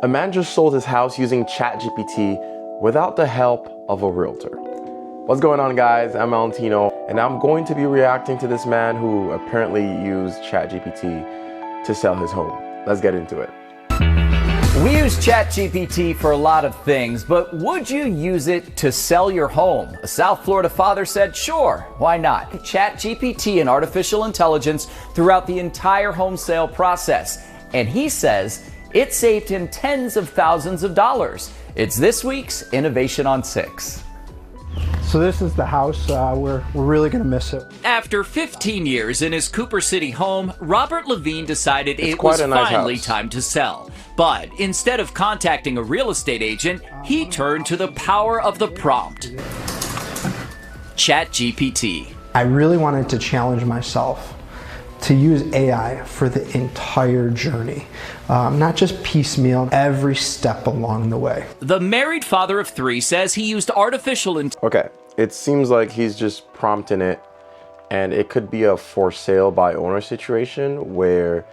A man just sold his house using ChatGPT without the help of a realtor. What's going on, guys? I'm Valentino, and I'm going to be reacting to this man who apparently used ChatGPT to sell his home. Let's get into it. We use ChatGPT for a lot of things, but would you use it to sell your home? A South Florida father said, sure, why not? ChatGPT and artificial intelligence throughout the entire home sale process. And he says it saved him tens of thousands of dollars. It's this week's Innovation on 6. So this is the house. We're really going to miss it. After 15 years in his Cooper City home, Robert Levine decided it was finally time to sell. But instead of contacting a real estate agent, he turned to the power of the prompt. ChatGPT. I really wanted to challenge myself to use AI for the entire journey, not just piecemeal, every step along the way. The married father of 3 says he used artificial intelligence. Okay, it seems like he's just prompting it, and it could be a for sale by owner situation where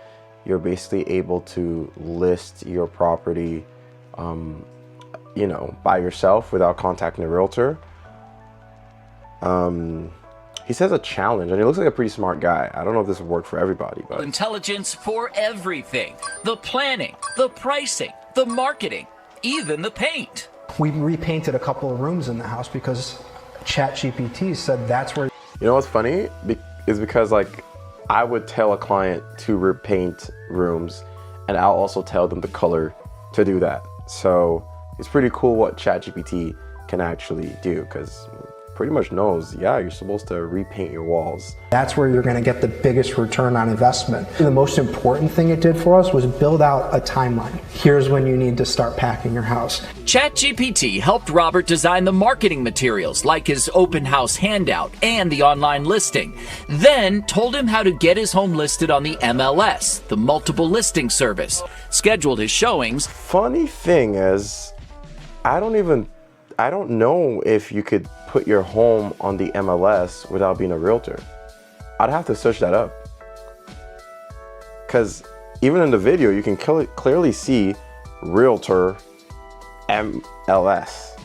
you're basically able to list your property, by yourself without contacting a realtor. He says a challenge, and he looks like a pretty smart guy. I don't know if this would work for everybody, but... Intelligence for everything. The planning, the pricing, the marketing, even the paint. We repainted a couple of rooms in the house because ChatGPT said that's where... You know what's funny? Is because, I would tell a client to repaint rooms, and I'll also tell them the color to do that. So it's pretty cool what ChatGPT can actually do, because pretty much knows, yeah, you're supposed to repaint your walls. That's where you're going to get the biggest return on investment. The most important thing it did for us was build out a timeline. Here's when you need to start packing your house. ChatGPT helped Robert design the marketing materials like his open house handout and the online listing. Then told him how to get his home listed on the MLS, the multiple listing service. Scheduled his showings. Funny thing is, I don't know if you could put your home on the MLS without being a realtor. I'd have to search that up. Because even in the video, you can clearly see Realtor MLS.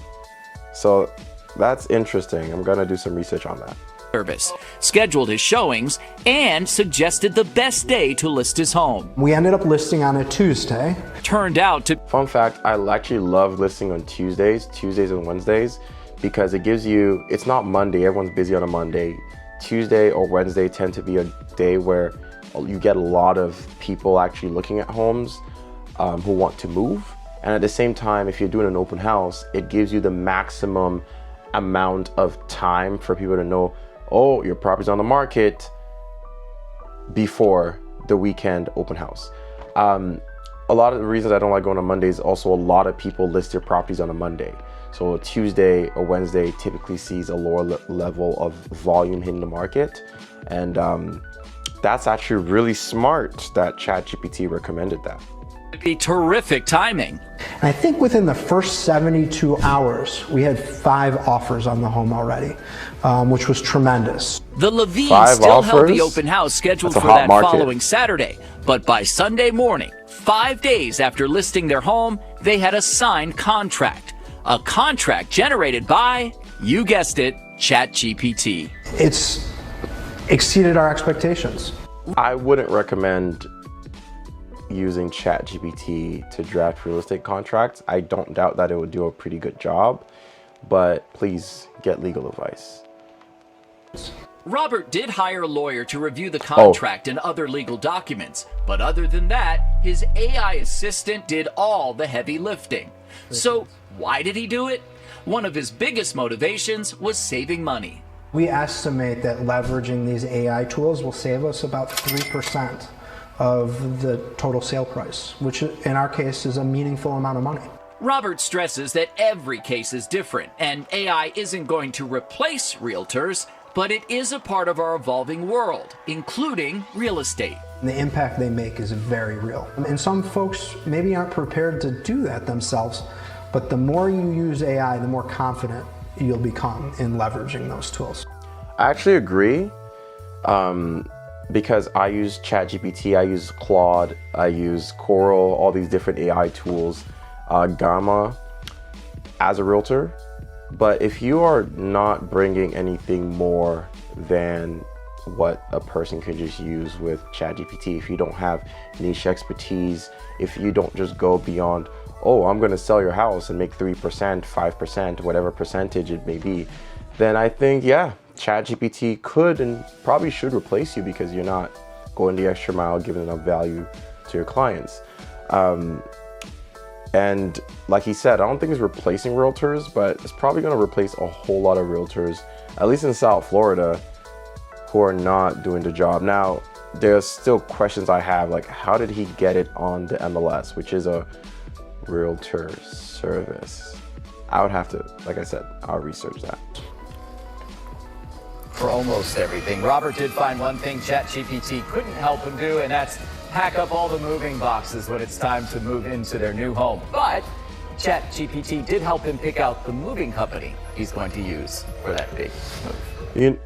So that's interesting. I'm gonna do some research on that. Service. Scheduled his showings and suggested the best day to list his home. We ended up listing on a Tuesday. Turned out to... Fun fact, I actually love listing on Tuesdays and Wednesdays, because it gives you, it's not Monday, everyone's busy on a Monday. Tuesday or Wednesday tend to be a day where you get a lot of people actually looking at homes who want to move. And at the same time, if you're doing an open house, it gives you the maximum amount of time for people to know, oh, your property's on the market before the weekend open house. A lot of the reasons I don't like going on Mondays, also a lot of people list their properties on a Monday. So a Tuesday or Wednesday typically sees a lower level of volume hitting the market. And that's actually really smart that ChatGPT recommended that. Be terrific timing. And I think within the first 72 hours, we had 5 offers on the home already, which was tremendous. The Levine still held the open house scheduled for that following Saturday. But by Sunday morning, 5 days after listing their home, they had a signed contract. A contract generated by, you guessed it, ChatGPT. It's exceeded our expectations. I wouldn't recommend using ChatGPT to draft real estate contracts. I don't doubt that it would do a pretty good job, but please get legal advice. Robert did hire a lawyer to review the contract and other legal documents, but other than that, his AI assistant did all the heavy lifting. So why did he do it? One of his biggest motivations was saving money. We estimate that leveraging these AI tools will save us about 3% of the total sale price, which in our case is a meaningful amount of money. Robert stresses that every case is different, and AI isn't going to replace realtors, but it is a part of our evolving world, including real estate. The impact they make is very real. And some folks maybe aren't prepared to do that themselves, but the more you use AI, the more confident you'll become in leveraging those tools. I actually agree. because I use ChatGPT, I use Claude, I use Coral, all these different AI tools, Gamma as a realtor. But if you are not bringing anything more than what a person can just use with ChatGPT, if you don't have niche expertise, if you don't just go beyond, oh, I'm going to sell your house and make 3%, 5%, whatever percentage it may be, then I think, yeah, ChatGPT could and probably should replace you because you're not going the extra mile, giving enough value to your clients. And like he said, I don't think it's replacing realtors, but it's probably going to replace a whole lot of realtors, at least in South Florida, who are not doing the job. Now, there's still questions I have, like how did he get it on the MLS, which is a realtor service? I would have to, like I said, I'll research that. For almost everything, Robert did find one thing ChatGPT couldn't help him do, and that's pack up all the moving boxes when it's time to move into their new home. But ChatGPT did help him pick out the moving company he's going to use for that big move.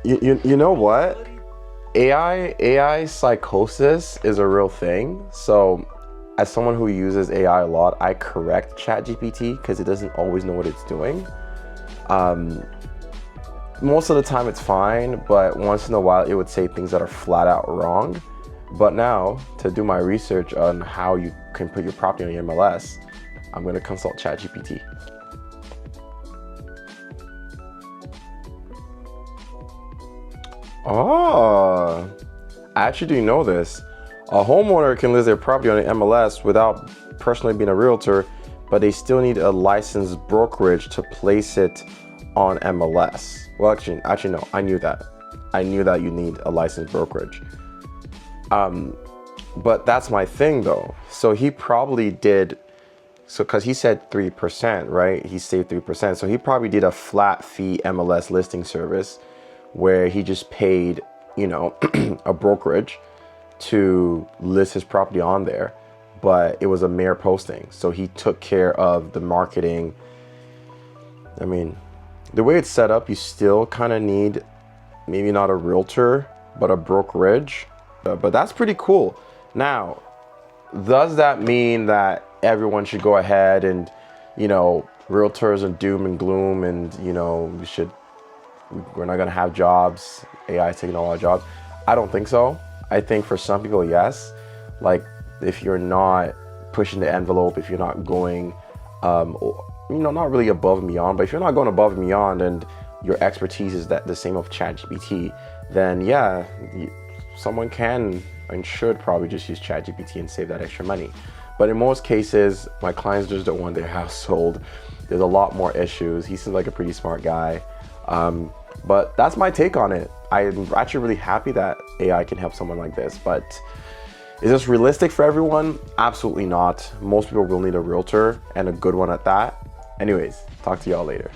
You know what? AI psychosis is a real thing. So as someone who uses AI a lot, I correct ChatGPT because it doesn't always know what it's doing. Most of the time it's fine, but once in a while it would say things that are flat out wrong. But now, to do my research on how you can put your property on your MLS, I'm going to consult ChatGPT. Oh, I actually do know this. A homeowner can list their property on the MLS without personally being a realtor, but they still need a licensed brokerage to place it on MLS. Well, actually no, I knew that. I knew that you need a licensed brokerage. But that's my thing though. So he probably did, cause he said 3%, right? He saved 3%. So he probably did a flat fee MLS listing service where he just paid, a brokerage to list his property on there, but it was a mere posting. So he took care of the marketing. I mean, the way it's set up, you still kind of need maybe not a realtor, but a brokerage. But that's pretty cool. Now, does that mean that everyone should go ahead and, realtors are doom and gloom and, we're not going to have jobs, AI is taking all our jobs? I don't think so. I think for some people, yes. Like if you're not pushing the envelope, if you're not going, not really above and beyond, but if you're not going above and beyond and your expertise is the same of ChatGPT, then yeah, someone can and should probably just use ChatGPT and save that extra money. But in most cases, my clients just don't want their house sold. There's a lot more issues. He seems like a pretty smart guy. But that's my take on it. I'm actually really happy that AI can help someone like this. But is this realistic for everyone? Absolutely not. Most people will need a realtor, and a good one at that. Anyways, talk to y'all later.